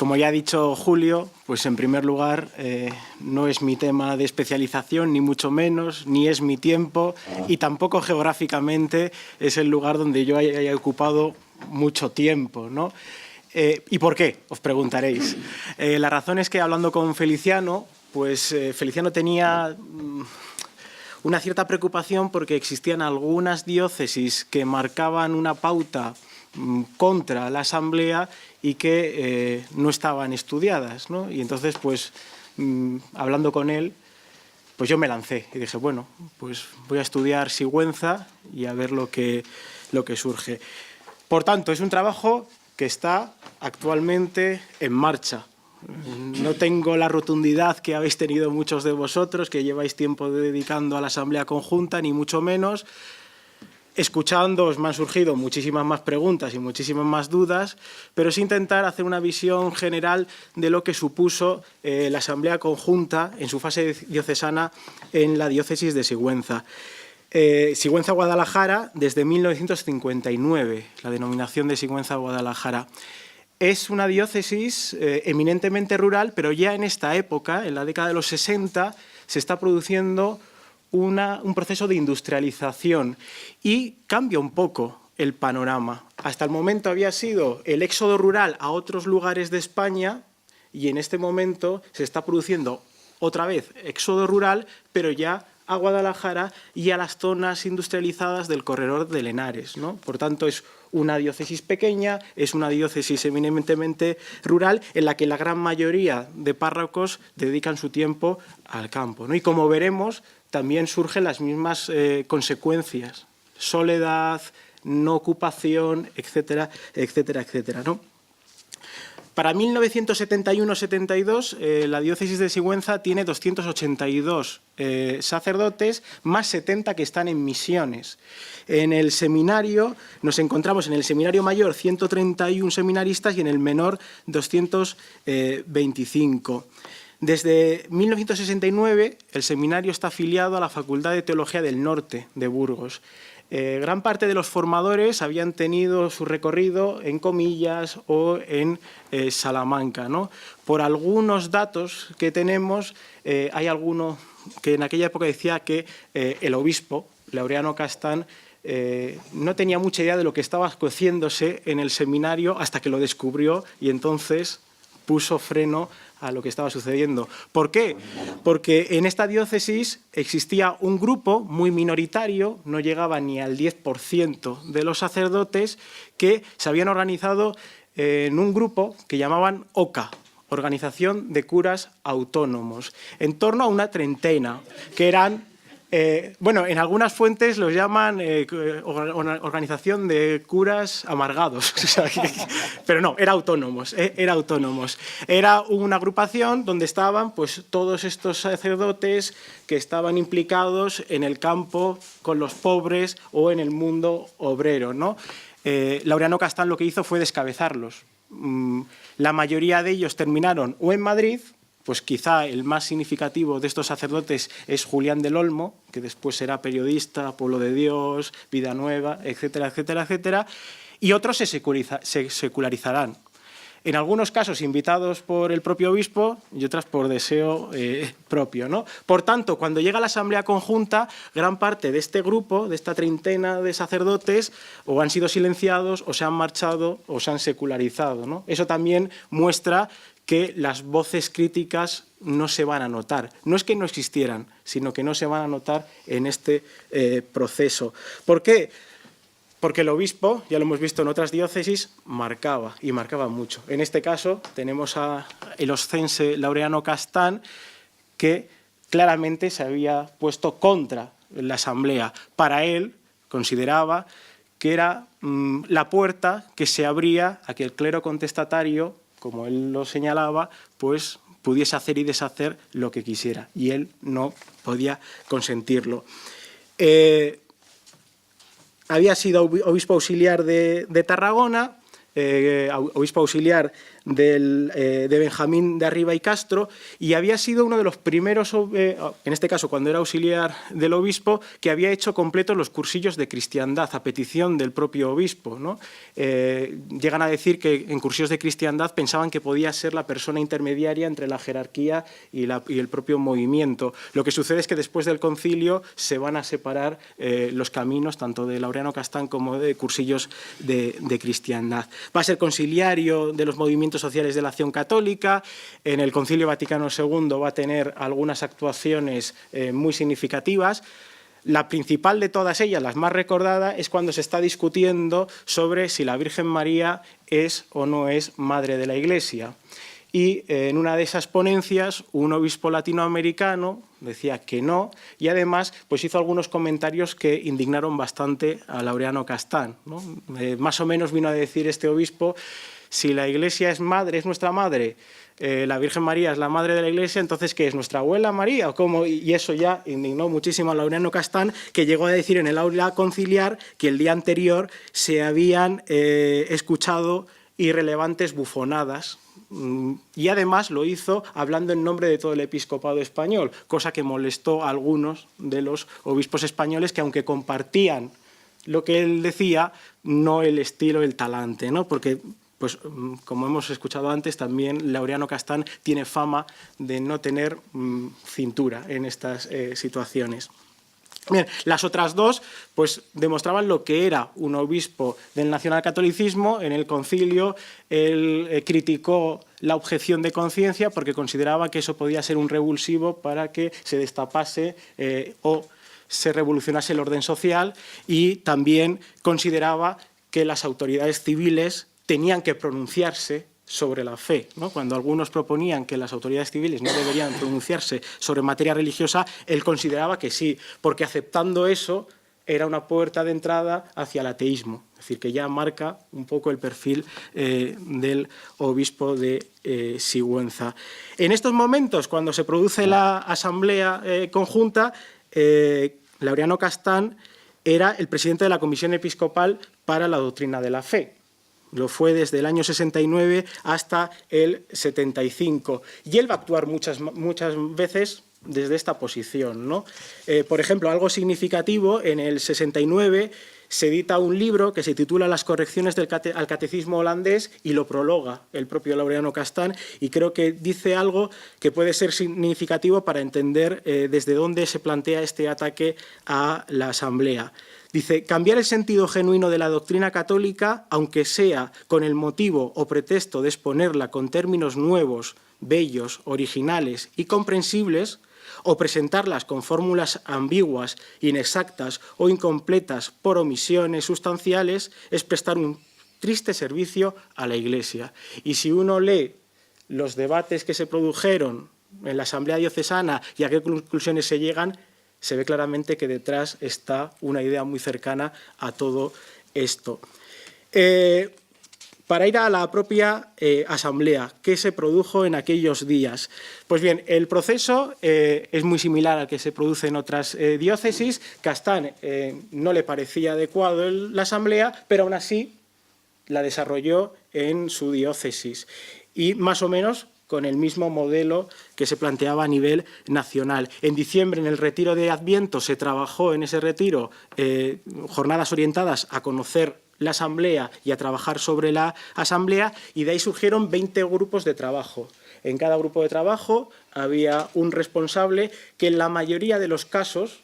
Como ya ha dicho Julio, pues en primer lugar no es mi tema de especialización, ni mucho menos, ni es mi tiempo y tampoco geográficamente es el lugar donde yo haya ocupado mucho tiempo, ¿no? ¿Y por qué? Os preguntaréis. La razón es que hablando con Feliciano, pues Feliciano tenía una cierta preocupación porque existían algunas diócesis que marcaban una pauta contra la Asamblea y que no estaban estudiadas, ¿no? Y entonces, pues, hablando con él, pues yo me lancé y dije, bueno, pues voy a estudiar Sigüenza y a ver lo que surge. Por tanto, es un trabajo que está actualmente en marcha. No tengo la rotundidad que habéis tenido muchos de vosotros, que lleváis tiempo dedicando a la Asamblea Conjunta, ni mucho menos. Escuchándoos me han surgido muchísimas más preguntas y muchísimas más dudas, pero es intentar hacer una visión general de lo que supuso la Asamblea Conjunta en su fase diocesana en la diócesis de Sigüenza. Sigüenza-Guadalajara desde 1959, la denominación de Sigüenza-Guadalajara. Es una diócesis eminentemente rural, pero ya en esta época, en la década de los 60, se está produciendo un proceso de industrialización y cambia un poco el panorama. Hasta el momento había sido el éxodo rural a otros lugares de España y en este momento se está produciendo otra vez éxodo rural, pero ya a Guadalajara y a las zonas industrializadas del corredor de Henares, ¿no? Por tanto, es una diócesis pequeña, es una diócesis eminentemente rural en la que la gran mayoría de párrocos dedican su tiempo al campo, ¿no? Y como veremos, también surgen las mismas consecuencias, soledad, no ocupación, etcétera, etcétera, etcétera, ¿no? Para 1971-72, la diócesis de Sigüenza tiene 282 sacerdotes, más 70 que están en misiones. En el seminario, nos encontramos en el seminario mayor 131 seminaristas y en el menor 225. Desde 1969, el seminario está afiliado a la Facultad de Teología del Norte de Burgos. Gran parte de los formadores habían tenido su recorrido en Comillas o en Salamanca, ¿no? Por algunos datos que tenemos, hay alguno que en aquella época decía que el obispo, Laureano Castán, no tenía mucha idea de lo que estaba cociéndose en el seminario hasta que lo descubrió y entonces puso freno a lo que estaba sucediendo. ¿Por qué? Porque en esta diócesis existía un grupo muy minoritario, no llegaba ni al 10% de los sacerdotes, que se habían organizado en un grupo que llamaban OCA, Organización de Curas Autónomos, en torno a una treintena, que eran... bueno, en algunas fuentes los llaman organización de curas amargados, pero no, era autónomos, era autónomos. Era una agrupación donde estaban pues, todos estos sacerdotes que estaban implicados en el campo con los pobres o en el mundo obrero, ¿no? Laureano Castán lo que hizo fue descabezarlos. La mayoría de ellos terminaron o en Madrid. Pues quizá el más significativo de estos sacerdotes es Julián del Olmo, que después será periodista, Pueblo de Dios, Vida Nueva, etcétera, etcétera, etcétera, y otros se secularizarán. En algunos casos invitados por el propio obispo y otras por deseo propio, ¿no? Por tanto, cuando llega la Asamblea Conjunta, gran parte de este grupo, de esta treintena de sacerdotes, o han sido silenciados, o se han marchado, o se han secularizado, ¿no? Eso también muestra que las voces críticas no se van a notar. No es que no existieran, sino que no se van a notar en este proceso. ¿Por qué? Porque el obispo, ya lo hemos visto en otras diócesis, marcaba, y marcaba mucho. En este caso tenemos el oscense Laureano Castán, que claramente se había puesto contra la Asamblea. Para él, consideraba que era la puerta que se abría a que el clero contestatario, como él lo señalaba, pues pudiese hacer y deshacer lo que quisiera, y él no podía consentirlo. Había sido obispo auxiliar de Tarragona, obispo auxiliar de Benjamín de Arriba y Castro, y había sido uno de los primeros, en este caso cuando era auxiliar del obispo, que había hecho completos los cursillos de cristiandad a petición del propio obispo, ¿no? Llegan a decir que en cursillos de cristiandad pensaban que podía ser la persona intermediaria entre la jerarquía y el propio movimiento. Lo que sucede es que después del concilio se van a separar los caminos, tanto de Laureano Castán como de cursillos de cristiandad. Va a ser conciliario de los movimientos sociales de la Acción Católica. En el Concilio Vaticano II va a tener algunas actuaciones muy significativas. La principal de todas ellas, la más recordada, es cuando se está discutiendo sobre si la Virgen María es o no es madre de la Iglesia. Y en una de esas ponencias, un obispo latinoamericano decía que no, y además pues hizo algunos comentarios que indignaron bastante a Laureano Castán, ¿no? Más o menos vino a decir este obispo: si la Iglesia es madre, es nuestra madre, la Virgen María es la madre de la Iglesia, entonces ¿qué es? ¿Nuestra abuela María? ¿O cómo? Y eso ya indignó muchísimo a Laureano Castán, que llegó a decir en el aula conciliar que el día anterior se habían escuchado irrelevantes bufonadas, y además lo hizo hablando en nombre de todo el episcopado español, cosa que molestó a algunos de los obispos españoles, que aunque compartían lo que él decía, no el estilo, el talante, ¿no? Porque, pues, como hemos escuchado antes, también Laureano Castán tiene fama de no tener cintura en estas situaciones. Bien, las otras dos pues, demostraban lo que era un obispo del nacionalcatolicismo. En el concilio él criticó la objeción de conciencia porque consideraba que eso podía ser un revulsivo para que se destapase o se revolucionase el orden social, y también consideraba que las autoridades civiles tenían que pronunciarse sobre la fe, ¿no? Cuando algunos proponían que las autoridades civiles no deberían pronunciarse sobre materia religiosa, él consideraba que sí, porque aceptando eso era una puerta de entrada hacia el ateísmo. Es decir, que ya marca un poco el perfil del obispo de Sigüenza. En estos momentos, cuando se produce la asamblea conjunta, Laureano Castán era el presidente de la Comisión Episcopal para la Doctrina de la Fe. Lo fue desde el año 69 hasta el 75. Y él va a actuar muchas veces desde esta posición, ¿no? Por ejemplo, algo significativo, en el 69 se edita un libro que se titula Las correcciones al catecismo holandés, y lo prologa el propio Laureano Castán, y creo que dice algo que puede ser significativo para entender desde dónde se plantea este ataque a la Asamblea. Dice: cambiar el sentido genuino de la doctrina católica, aunque sea con el motivo o pretexto de exponerla con términos nuevos, bellos, originales y comprensibles, o presentarlas con fórmulas ambiguas, inexactas o incompletas por omisiones sustanciales, es prestar un triste servicio a la Iglesia. Y si uno lee los debates que se produjeron en la Asamblea Diocesana y a qué conclusiones se llegan, se ve claramente que detrás está una idea muy cercana a todo esto. Para ir a la propia asamblea, ¿qué se produjo en aquellos días? Pues bien, el proceso es muy similar al que se produce en otras diócesis. Castán no le parecía adecuado la asamblea, pero aún así la desarrolló en su diócesis, y más o menos con el mismo modelo que se planteaba a nivel nacional. En diciembre, en el retiro de Adviento, se trabajó en ese retiro jornadas orientadas a conocer la asamblea y a trabajar sobre la asamblea, y de ahí surgieron 20 grupos de trabajo. En cada grupo de trabajo había un responsable que en la mayoría de los casos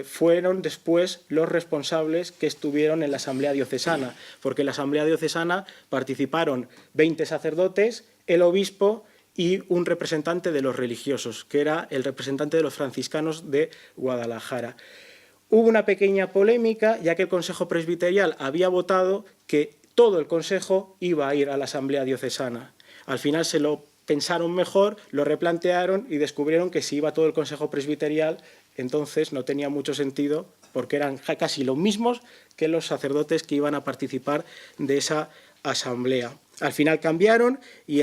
fueron después los responsables que estuvieron en la asamblea diocesana, porque en la asamblea diocesana participaron 20 sacerdotes, el obispo y un representante de los religiosos, que era el representante de los franciscanos de Guadalajara. Hubo una pequeña polémica, ya que el Consejo Presbiterial había votado que todo el Consejo iba a ir a la Asamblea Diocesana. Al final se lo pensaron mejor, lo replantearon y descubrieron que si iba todo el Consejo Presbiterial, entonces no tenía mucho sentido, porque eran casi los mismos que los sacerdotes que iban a participar de esa asamblea. Al final cambiaron y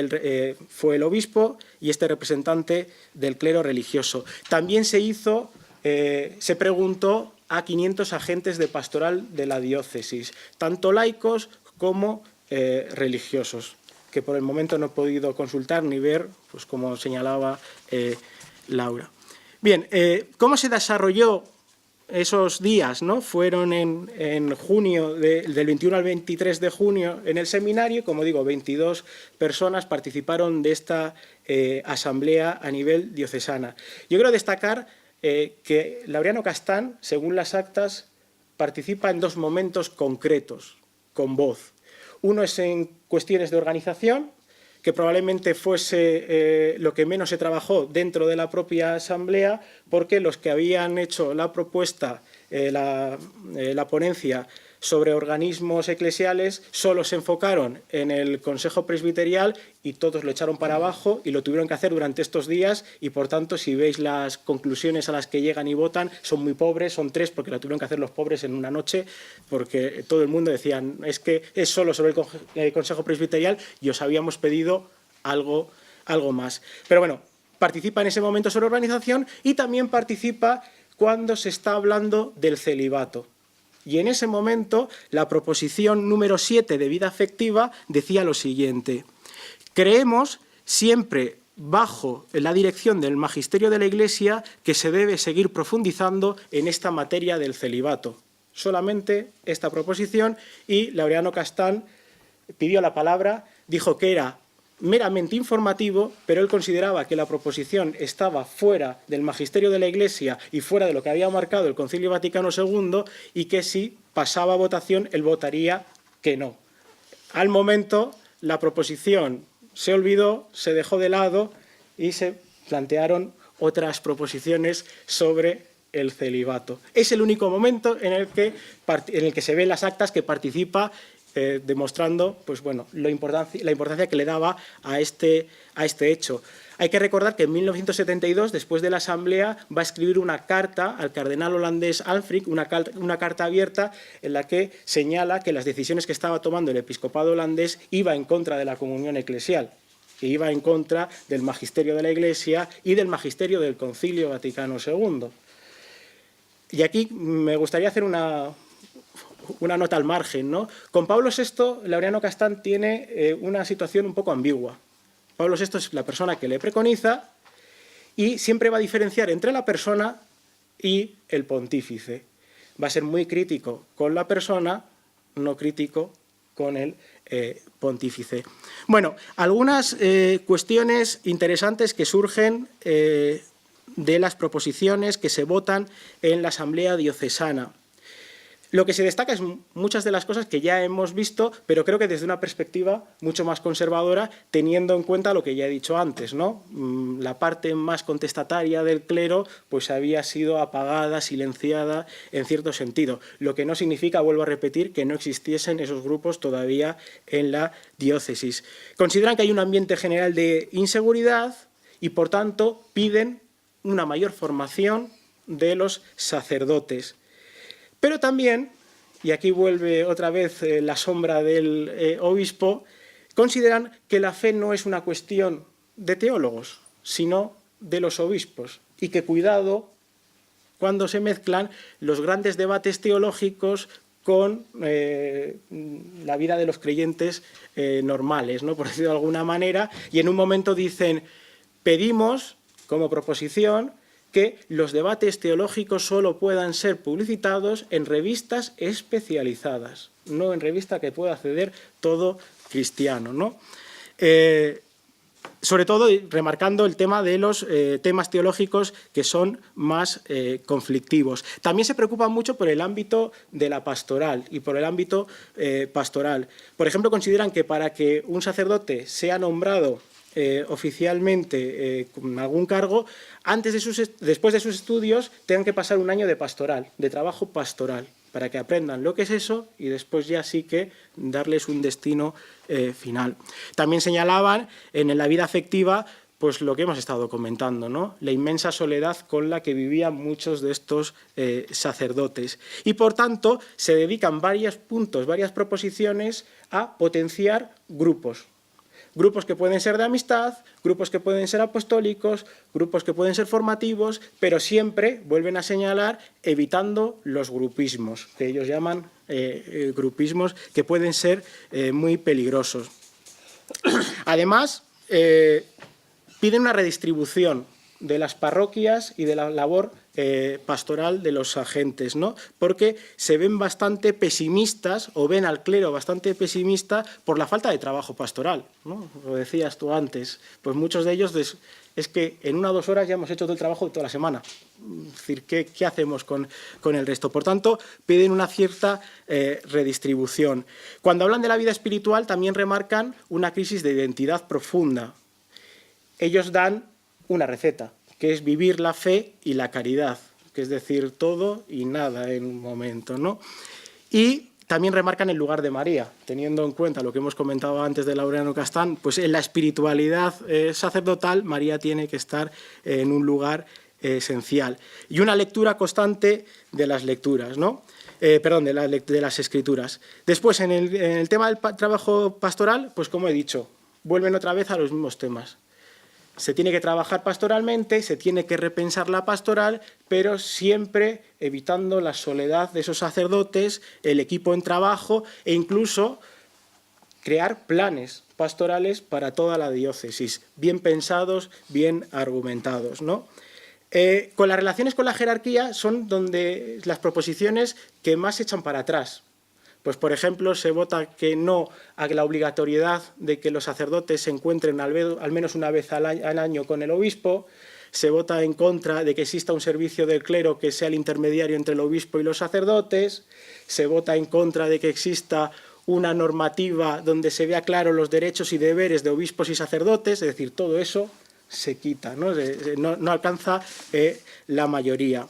fue el obispo y este representante del clero religioso. También se preguntó a 500 agentes de pastoral de la diócesis, tanto laicos como religiosos, que por el momento no he podido consultar ni ver, pues como señalaba Laura. Bien, ¿cómo se desarrolló esos días? ¿No? Fueron en junio, del 21 al 23 de junio en el seminario. Como digo, 22 personas participaron de esta asamblea a nivel diocesana. Yo quiero destacar que Laureano Castán, según las actas, participa en dos momentos concretos, con voz. Uno es en cuestiones de organización, que probablemente fuese lo que menos se trabajó dentro de la propia asamblea, porque los que habían hecho la propuesta, la ponencia sobre organismos eclesiales, solo se enfocaron en el Consejo Presbiterial y todos lo echaron para abajo y lo tuvieron que hacer durante estos días y, por tanto, si veis las conclusiones a las que llegan y votan, son muy pobres, son 3 porque lo tuvieron que hacer los pobres en una noche, porque todo el mundo decía, es que es solo sobre el Consejo Presbiterial y os habíamos pedido algo más. Pero bueno, participa en ese momento sobre organización y también participa cuando se está hablando del celibato. Y en ese momento la proposición número 7 de vida afectiva decía lo siguiente: creemos siempre bajo la dirección del magisterio de la Iglesia que se debe seguir profundizando en esta materia del celibato. Solamente esta proposición, y Laureano Castán pidió la palabra, dijo que era meramente informativo, pero él consideraba que la proposición estaba fuera del magisterio de la Iglesia y fuera de lo que había marcado el Concilio Vaticano II y que si pasaba a votación él votaría que no. Al momento la proposición se olvidó, se dejó de lado y se plantearon otras proposiciones sobre el celibato. Es el único momento en el que se ven las actas que participa, demostrando pues, bueno, la importancia que le daba a este hecho. Hay que recordar que en 1972, después de la Asamblea, va a escribir una carta al cardenal holandés Alfric, una carta abierta en la que señala que las decisiones que estaba tomando el episcopado holandés iba en contra de la comunión eclesial, que iba en contra del magisterio de la Iglesia y del magisterio del Concilio Vaticano II. Y aquí me gustaría hacer una nota al margen, ¿no? Con Pablo VI, Laureano Castán tiene una situación un poco ambigua. Pablo VI es la persona que le preconiza y siempre va a diferenciar entre la persona y el pontífice. Va a ser muy crítico con la persona, no crítico con el pontífice. Bueno, algunas cuestiones interesantes que surgen de las proposiciones que se votan en la Asamblea Diocesana. Lo que se destaca es muchas de las cosas que ya hemos visto, pero creo que desde una perspectiva mucho más conservadora, teniendo en cuenta lo que ya he dicho antes, ¿no? La parte más contestataria del clero pues había sido apagada, silenciada en cierto sentido, lo que no significa, vuelvo a repetir, que no existiesen esos grupos todavía en la diócesis. Consideran que hay un ambiente general de inseguridad y, por tanto, piden una mayor formación de los sacerdotes. Pero también, y aquí vuelve otra vez la sombra del obispo, consideran que la fe no es una cuestión de teólogos, sino de los obispos, y que cuidado cuando se mezclan los grandes debates teológicos con la vida de los creyentes normales, ¿no? Por decirlo de alguna manera, y en un momento dicen, pedimos como proposición que los debates teológicos solo puedan ser publicitados en revistas especializadas, no en revista que pueda acceder todo cristiano, ¿no? Sobre todo remarcando el tema de los temas teológicos que son más conflictivos. También se preocupan mucho por el ámbito de la pastoral y por el ámbito pastoral. Por ejemplo, consideran que para que un sacerdote sea nombrado oficialmente con algún cargo, después de sus estudios tengan que pasar un año de pastoral, de trabajo pastoral, para que aprendan lo que es eso y después ya sí que darles un destino final. También señalaban en la vida afectiva pues lo que hemos estado comentando, ¿no? La inmensa soledad con la que vivían muchos de estos sacerdotes. Y por tanto se dedican varios puntos, varias proposiciones a potenciar grupos. Grupos que pueden ser de amistad, grupos que pueden ser apostólicos, grupos que pueden ser formativos, pero siempre, vuelven a señalar, evitando los grupismos, que ellos llaman grupismos, que pueden ser muy peligrosos. Además, piden una redistribución de las parroquias y de la labor pastoral de los agentes, ¿no? Porque se ven bastante pesimistas o ven al clero bastante pesimista por la falta de trabajo pastoral, ¿no? Lo decías tú antes, pues muchos de ellos es que en 1 o 2 horas ya hemos hecho todo el trabajo de toda la semana. Es decir, ¿qué hacemos con el resto? Por tanto, piden una cierta redistribución. Cuando hablan de la vida espiritual también remarcan una crisis de identidad profunda. Ellos dan una receta, que es vivir la fe y la caridad, que es decir, todo y nada en un momento, ¿no? Y también remarcan el lugar de María, teniendo en cuenta lo que hemos comentado antes de Laureano Castán, pues en la espiritualidad sacerdotal María tiene que estar en un lugar esencial. Y una lectura constante de las lecturas, ¿no? De las escrituras. Después, en el tema del trabajo pastoral, pues como he dicho, vuelven otra vez a los mismos temas. Se tiene que trabajar pastoralmente, se tiene que repensar la pastoral, pero siempre evitando la soledad de esos sacerdotes, el equipo en trabajo e incluso crear planes pastorales para toda la diócesis, bien pensados, bien argumentados, ¿no? Con las relaciones con la jerarquía son donde las proposiciones que más se echan para atrás. Pues, por ejemplo, se vota que no a la obligatoriedad de que los sacerdotes se encuentren al menos una vez al año con el obispo, se vota en contra de que exista un servicio del clero que sea el intermediario entre el obispo y los sacerdotes, se vota en contra de que exista una normativa donde se vea claro los derechos y deberes de obispos y sacerdotes, es decir, todo eso se quita, no alcanza la mayoría.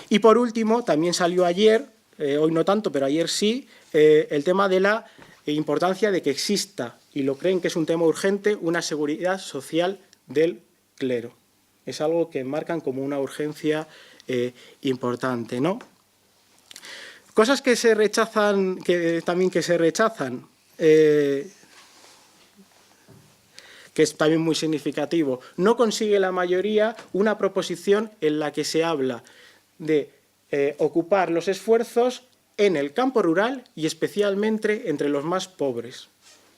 Y por último, también salió ayer, hoy no tanto, pero ayer sí, el tema de la importancia de que exista, y lo creen que es un tema urgente, una seguridad social del clero. Es algo que marcan como una urgencia importante, ¿no? Cosas que se rechazan, que se rechazan, que es también muy significativo. No consigue la mayoría una proposición en la que se habla de ocupar los esfuerzos en el campo rural y especialmente entre los más pobres.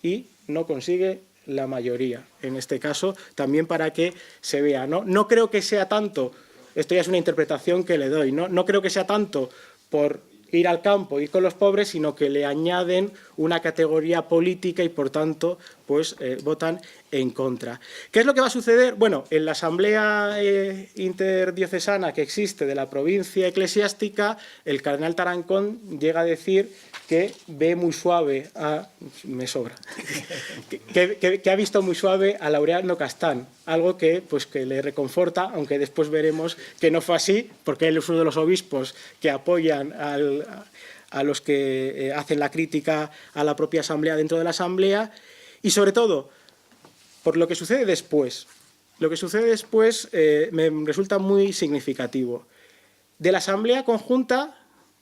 Y no consigue la mayoría, en este caso, también para que se vea, ¿no? No creo que sea tanto, esto ya es una interpretación que le doy, no creo que sea tanto por ir al campo, ir con los pobres, sino que le añaden una categoría política y, por tanto, pues votan en contra. ¿Qué es lo que va a suceder? Bueno, en la asamblea interdiocesana que existe de la provincia eclesiástica, el cardenal Tarancón llega a decir que ve muy suave me sobra, que ha visto muy suave a Laureano Castán, algo que, pues, que le reconforta, aunque después veremos que no fue así, porque él es uno de los obispos que apoyan a los que hacen la crítica a la propia asamblea dentro de la asamblea, y sobre todo por lo que sucede después. Lo que sucede después me resulta muy significativo. De la asamblea conjunta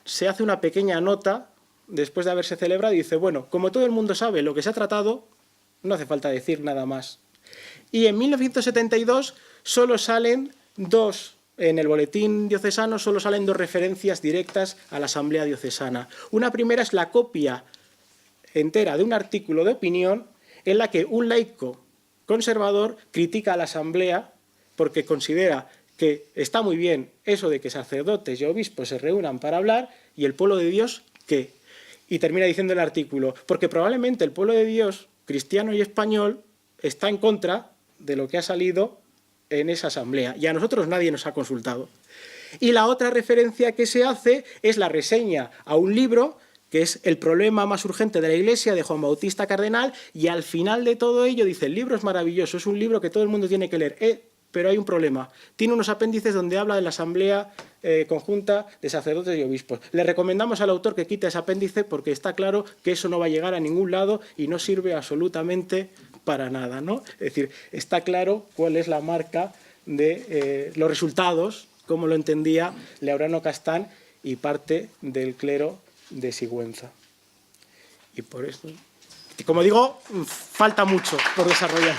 se hace una pequeña nota después de haberse celebrado y dice, bueno, como todo el mundo sabe lo que se ha tratado, no hace falta decir nada más. Y en 1972 solo salen en el boletín diocesano solo salen 2 referencias directas a la asamblea diocesana. Una primera es la copia entera de un artículo de opinión en la que un laico conservador critica a la asamblea porque considera que está muy bien eso de que sacerdotes y obispos se reúnan para hablar y el pueblo de Dios, ¿qué? Y termina diciendo el artículo, porque probablemente el pueblo de Dios, cristiano y español, está en contra de lo que ha salido en esa asamblea y a nosotros nadie nos ha consultado. Y la otra referencia que se hace es la reseña a un libro que es El problema más urgente de la Iglesia, de Juan Bautista Cardenal, y al final de todo ello dice, el libro es maravilloso, es un libro que todo el mundo tiene que leer, pero hay un problema. Tiene unos apéndices donde habla de la asamblea conjunta de sacerdotes y obispos. Le recomendamos al autor que quite ese apéndice porque está claro que eso no va a llegar a ningún lado y no sirve absolutamente para nada, ¿no? Es decir, está claro cuál es la marca de los resultados, como lo entendía Laureano Castán y parte del clero de Sigüenza. Y por eso, como digo, falta mucho por desarrollar.